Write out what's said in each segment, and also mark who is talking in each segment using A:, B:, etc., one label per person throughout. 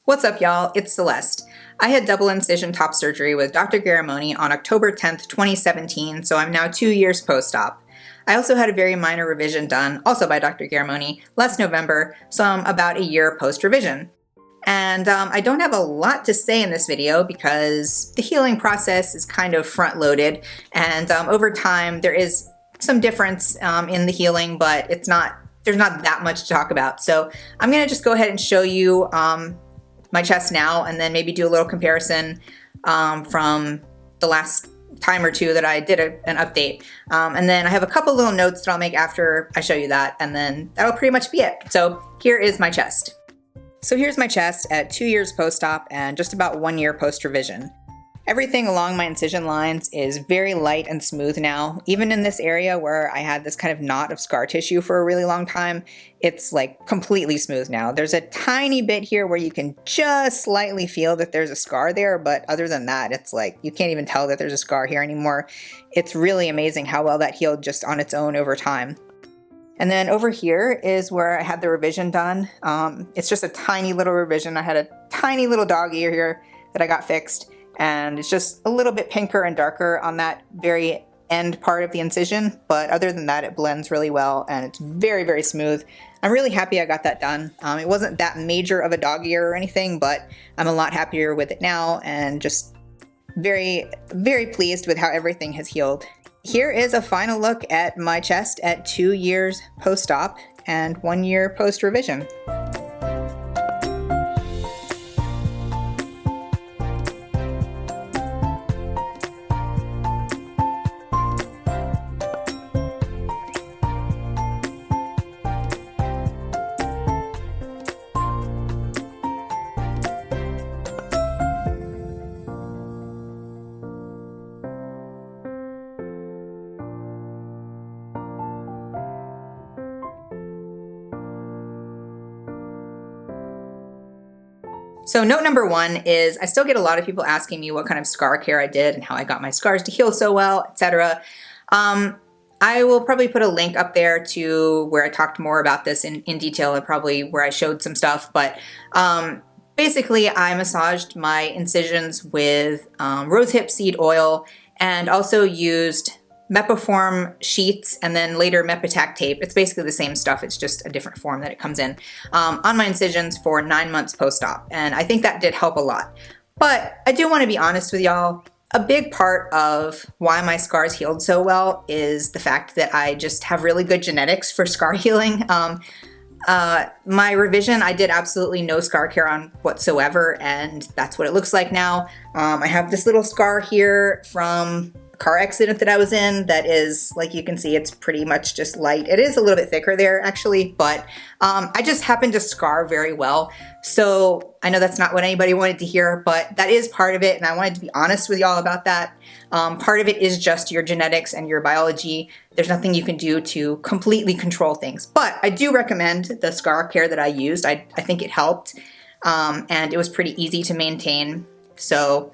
A: What's up, y'all? It's Celeste. I had double incision top surgery with Dr. Garramone on October 10th, 2017, so I'm now 2 years post-op. I also had a very minor revision done, also by Dr. Garramone, last November, so I'm about a year post-revision. And I don't have a lot to say in this video because the healing process is kind of front-loaded, and over time there is some difference in the healing, but there's not that much to talk about. So I'm going to just go ahead and show you my chest now, and then maybe do a little comparison from the last time or two that I did an update. And then I have a couple little notes that I'll make after I show you that, and then that'll pretty much be it. So here is my chest. So here's my chest at 2 years post-op and just about 1 year post-revision. Everything along my incision lines is very light and smooth now. Even in this area where I had this kind of knot of scar tissue for a really long time, it's like completely smooth now. There's a tiny bit here where you can just slightly feel that there's a scar there, but other than that, it's like you can't even tell that there's a scar here anymore. It's really amazing how well that healed just on its own over time. And then over here is where I had the revision done. It's just a tiny little revision. I had a tiny little dog ear here that I got fixed. And it's just a little bit pinker and darker on that very end part of the incision, but other than that, it blends really well and it's very, very smooth. I'm really happy I got that done. It wasn't that major of a dog ear or anything, but I'm a lot happier with it now and just very, very pleased with how everything has healed. Here is a final look at my chest at 2 years post-op and 1 year post-revision. So note number one is I still get a lot of people asking me what kind of scar care I did and how I got my scars to heal so well, etc. I will probably put a link up there to where I talked more about this in detail and probably where I showed some stuff. But basically, I massaged my incisions with rosehip seed oil and also used Mepiform sheets and then later Mepitac tape. It's basically the same stuff, it's just a different form that it comes in, on my incisions for 9 months post-op, and I think that did help a lot. But I do want to be honest with y'all, a big part of why my scars healed so well is the fact that I just have really good genetics for scar healing. My revision, I did absolutely no scar care on whatsoever, and that's what it looks like now. I have this little scar here from car accident that I was in that is, like you can see, it's pretty much just light. It is a little bit thicker there actually, but I just happen to scar very well. So I know that's not what anybody wanted to hear, but that is part of it, and I wanted to be honest with y'all about that. Part of it is just your genetics and your biology. There's nothing you can do to completely control things, but I do recommend the scar care that I used. I think it helped, and it was pretty easy to maintain. So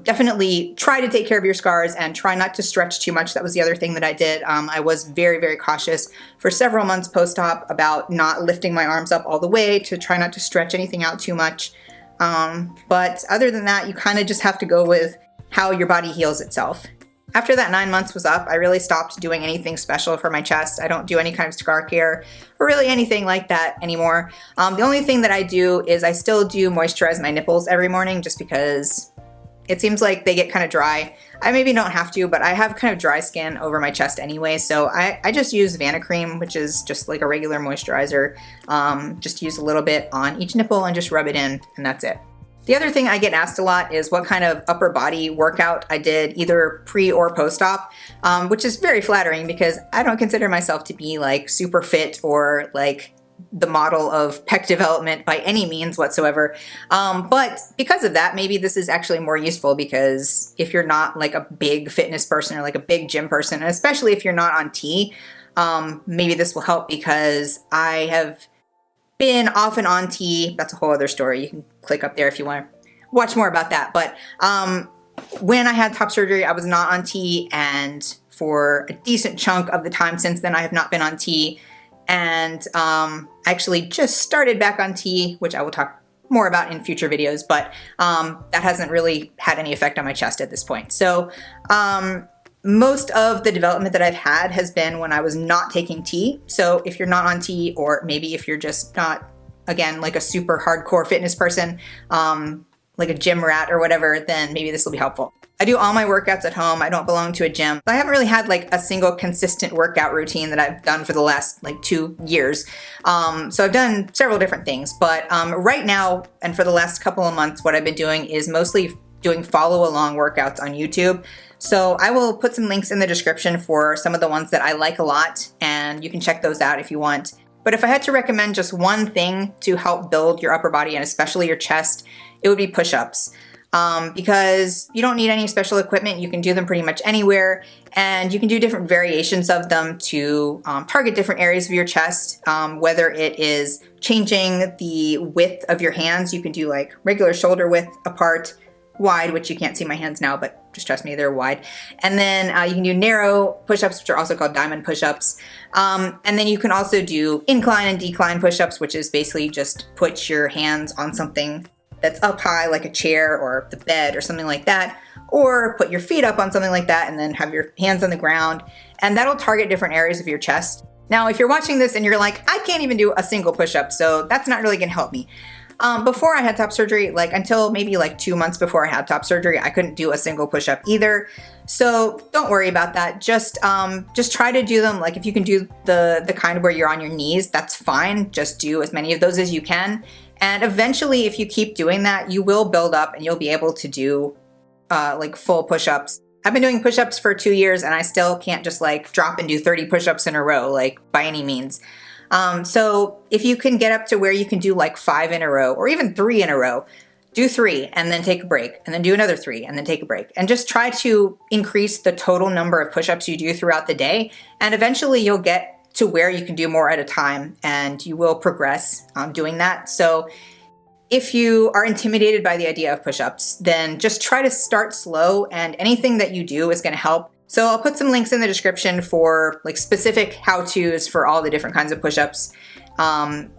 A: definitely try to take care of your scars and try not to stretch too much. That was the other thing that I did. I was very, very cautious for several months post-op about not lifting my arms up all the way to try not to stretch anything out too much. But other than that, you kind of just have to go with how your body heals itself. After that 9 months was up, I really stopped doing anything special for my chest. I don't do any kind of scar care or really anything like that anymore. The only thing that I do is I still do moisturize my nipples every morning just because it seems like they get kind of dry. I maybe don't have to, but I have kind of dry skin over my chest anyway, so I just use Vanicream, which is just like a regular moisturizer. Just use a little bit on each nipple and just rub it in, and that's it. The other thing I get asked a lot is what kind of upper body workout I did either pre or post-op, which is very flattering because I don't consider myself to be like super fit or like the model of pec development by any means whatsoever. But because of that, maybe this is actually more useful because if you're not like a big fitness person or like a big gym person, and especially if you're not on T, maybe this will help because I have been off and on T. That's a whole other story. You can click up there if you want to watch more about that. But when I had top surgery, I was not on T, and for a decent chunk of the time since then, I have not been on T. And I actually just started back on T, which I will talk more about in future videos, but that hasn't really had any effect on my chest at this point. So most of the development that I've had has been when I was not taking tea. So if you're not on tea, or maybe if you're just not, again, like a super hardcore fitness person, like a gym rat or whatever, then maybe this will be helpful. I do all my workouts at home. I don't belong to a gym. I haven't really had like a single consistent workout routine that I've done for the last like 2 years. So I've done several different things, but right now and for the last couple of months, what I've been doing is mostly doing follow along workouts on YouTube. So I will put some links in the description for some of the ones that I like a lot, and you can check those out if you want. But if I had to recommend just one thing to help build your upper body and especially your chest, it would be push-ups. Because you don't need any special equipment. You can do them pretty much anywhere, and you can do different variations of them to target different areas of your chest, whether it is changing the width of your hands. You can do like regular shoulder width apart, wide, which you can't see my hands now, but just trust me, they're wide. And then you can do narrow push-ups, which are also called diamond push-ups. And then you can also do incline and decline push-ups, which is basically just put your hands on something that's up high, like a chair or the bed or something like that, or put your feet up on something like that and then have your hands on the ground, and that'll target different areas of your chest. Now, if you're watching this and you're like, I can't even do a single push-up, so that's not really gonna help me. Before I had top surgery, like until maybe like 2 months before I had top surgery, I couldn't do a single push-up either. So don't worry about that. Just try to do them. Like if you can do the kind where you're on your knees, that's fine. Just do as many of those as you can. And eventually, if you keep doing that, you will build up and you'll be able to do like full push-ups. I've been doing push-ups for 2 years and I still can't just like drop and do 30 push-ups in a row, like by any means. So if you can get up to where you can do like 5 in a row or even 3 in a row, do 3 and then take a break, and then do another 3 and then take a break, and just try to increase the total number of push-ups you do throughout the day. And eventually you'll get to where you can do more at a time, and you will progress doing that. So if you are intimidated by the idea of push-ups, then just try to start slow, and anything that you do is going to help. So I'll put some links in the description for like specific how-tos for all the different kinds of push-ups,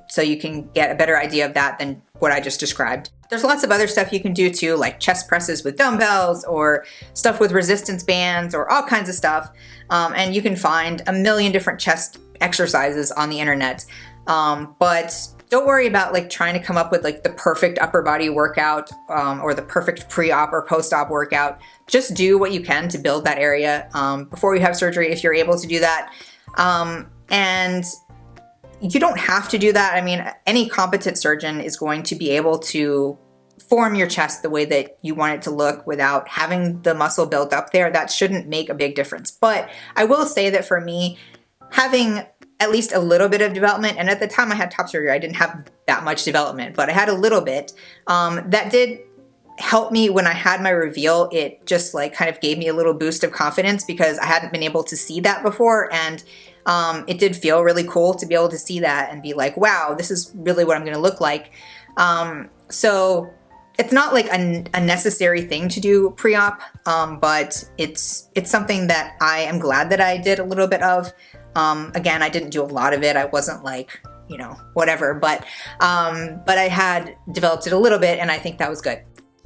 A: so you can get a better idea of that than what I just described. There's lots of other stuff you can do too, like chest presses with dumbbells or stuff with resistance bands or all kinds of stuff. And you can find a million different chest exercises on the internet. But don't worry about like trying to come up with like the perfect upper body workout or the perfect pre-op or post-op workout. Just do what you can to build that area before you have surgery if you're able to do that. And you don't have to do that. I mean, any competent surgeon is going to be able to form your chest the way that you want it to look without having the muscle built up there. That shouldn't make a big difference. But I will say that for me, having at least a little bit of development, and at the time I had top surgery, I didn't have that much development, but I had a little bit, that did help me when I had my reveal. It just like kind of gave me a little boost of confidence because I hadn't been able to see that before, and it did feel really cool to be able to see that and be like, wow, this is really what I'm going to look like. So it's not like a necessary thing to do pre-op, but it's something that I am glad that I did a little bit of. Again, I didn't do a lot of it. I wasn't like, you know, whatever, but I had developed it a little bit, and I think that was good.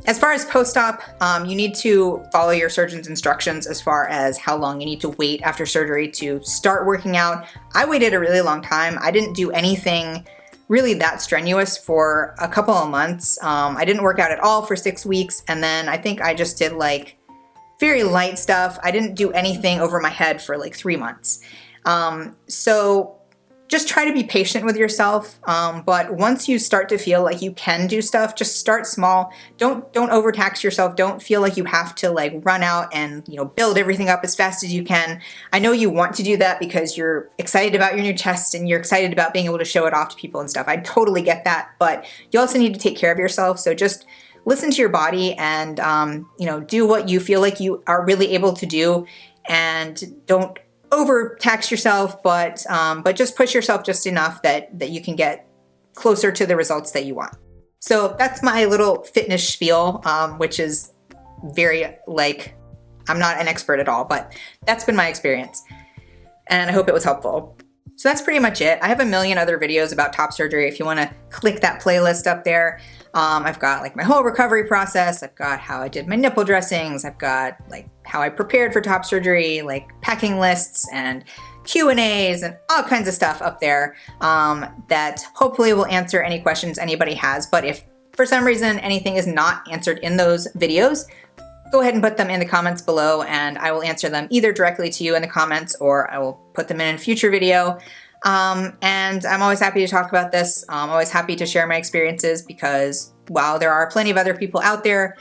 A: As far as post-op, you need to follow your surgeon's instructions as far as how long you need to wait after surgery to start working out. I waited a really long time. I didn't do anything really that strenuous for a couple of months. I didn't work out at all for 6 weeks, and then I think I just did like very light stuff. I didn't do anything over my head for like 3 months. So just try to be patient with yourself. But once you start to feel like you can do stuff, just start small. Don't overtax yourself. Don't feel like you have to like run out and, you know, build everything up as fast as you can. I know you want to do that because you're excited about your new chest and you're excited about being able to show it off to people and stuff. I totally get that, but you also need to take care of yourself. So just listen to your body and, you know, do what you feel like you are really able to do, and don't overtax yourself, but just push yourself just enough that you can get closer to the results that you want. So that's my little fitness spiel, which is very like, I'm not an expert at all, but that's been my experience, and I hope it was helpful. So that's pretty much it. I have a million other videos about top surgery if you want to click that playlist up there. I've got like my whole recovery process. I've got how I did my nipple dressings. I've got like how I prepared for top surgery, like packing lists and Q&As and all kinds of stuff up there that hopefully will answer any questions anybody has. But if for some reason anything is not answered in those videos, go ahead and put them in the comments below and I will answer them either directly to you in the comments or I will put them in a future video. And I'm always happy to talk about this. I'm always happy to share my experiences because while there are plenty of other people out there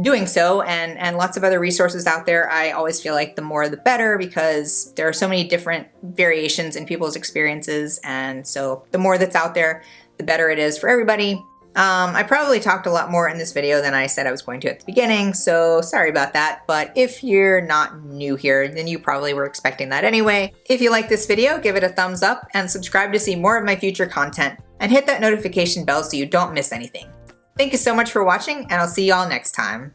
A: doing so and lots of other resources out there, I always feel like the more the better because there are so many different variations in people's experiences. And so the more that's out there, the better it is for everybody. I probably talked a lot more in this video than I said I was going to at the beginning, so sorry about that. But if you're not new here, then you probably were expecting that anyway. If you like this video, give it a thumbs up and subscribe to see more of my future content. And hit that notification bell so you don't miss anything. Thank you so much for watching, and I'll see you all next time.